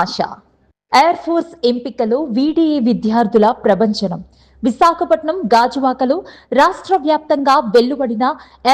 ఆశ. Air force ఎంపికలో వీడీఏ విద్యార్థుల ప్రభంజనం. విశాఖపట్నం గాజువాకలో రాష్ట్ర వ్యాప్తంగా వెలువడిన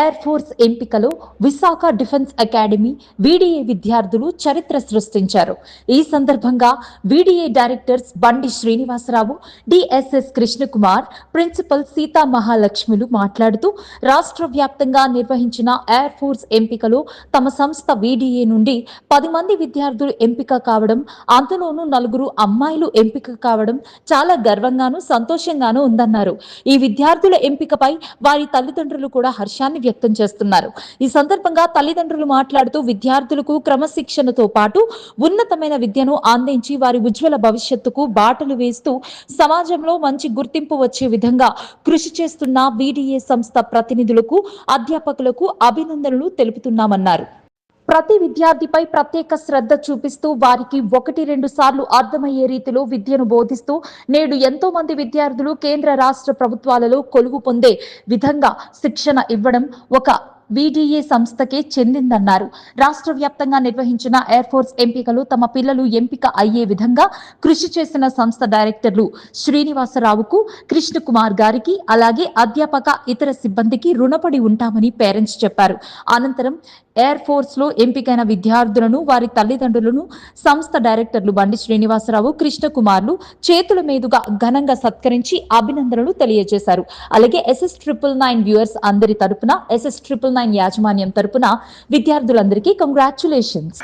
ఎయిర్ ఫోర్స్ ఎంపికలో విశాఖ డిఫెన్స్ అకాడమీ వీడీఏ విద్యార్థులు చరిత్ర సృష్టించారు. ఈ సందర్భంగా వీడీఏ డైరెక్టర్స్ బండి శ్రీనివాసరావు, డిఎస్ఎస్ కృష్ణకుమార్, ప్రిన్సిపల్ సీతా మహాలక్ష్మిలు మాట్లాడుతూ రాష్ట్ర వ్యాప్తంగా నిర్వహించిన ఎయిర్ ఫోర్స్ ఎంపికలో తమ సంస్థ వీడీఏ నుండి 10 మంది విద్యార్థులు ఎంపిక కావడం, అందులోనూ 4 అమ్మాయిలు ఎంపిక కావడం చాలా గర్వంగాను సంతోషంగాను ఉందన్నారు. ఈ విద్యార్థుల ఎంపికపై వారి తల్లిదండ్రులు కూడా హర్షాన్ని వ్యక్తం చేస్తున్నారు. ఈ సందర్భంగా తల్లిదండ్రులు మాట్లాడుతూ విద్యార్థులకు క్రమశిక్షణతో పాటు ఉన్నతమైన విద్యను అందించి వారి ఉజ్వల భవిష్యత్తుకు బాటలు వేస్తూ సమాజంలో మంచి గుర్తింపు వచ్చే విధంగా కృషి చేస్తున్న వీడీఏ సంస్థ ప్రతినిధులకు, అధ్యాపకులకు అభినందనలు తెలుపుతున్నామన్నారు. ప్రతి విద్యార్థిపై ప్రత్యేక శ్రద్ధ చూపిస్తూ వారికి 1-2 సార్లు అర్థమయ్యే రీతిలో విద్యను బోధిస్తూ నేడు ఎంతో మంది విద్యార్థులు కేంద్ర రాష్ట్ర ప్రభుత్వాలలో కొలువు పొందే విధంగా శిక్షణ ఇవ్వడం ఒక వీడీఏ సంస్థకే చెందిందన్నారు. రాష్ట్ర వ్యాప్తంగా నిర్వహించిన ఎయిర్ ఫోర్స్ ఎంపికలు తమ పిల్లలు ఎంపిక అయ్యే విధంగా కృషి చేసిన సంస్థ డైరెక్టర్లు శ్రీనివాసరావుకు, కృష్ణకుమార్ గారికి, అలాగే అధ్యాపక ఇతర సిబ్బందికి రుణపడి ఉంటామని పేరెంట్స్ చెప్పారు. అనంతరం ఎయిర్ ఫోర్స్ లో ఎంపికైన విద్యార్థులను, వారి తల్లిదండ్రులను సంస్థ డైరెక్టర్లు బండి శ్రీనివాసరావు, కృష్ణకుమార్లు చేతుల మీదుగా ఘనంగా సత్కరించి అభినందనలు తెలియజేశారు. అలాగే SS999 వ్యూవర్స్ అందరి తరపున, SS999 యాజమాన్యం తరపున విద్యార్థులందరికీ కంగ్రాచ్యులేషన్స్.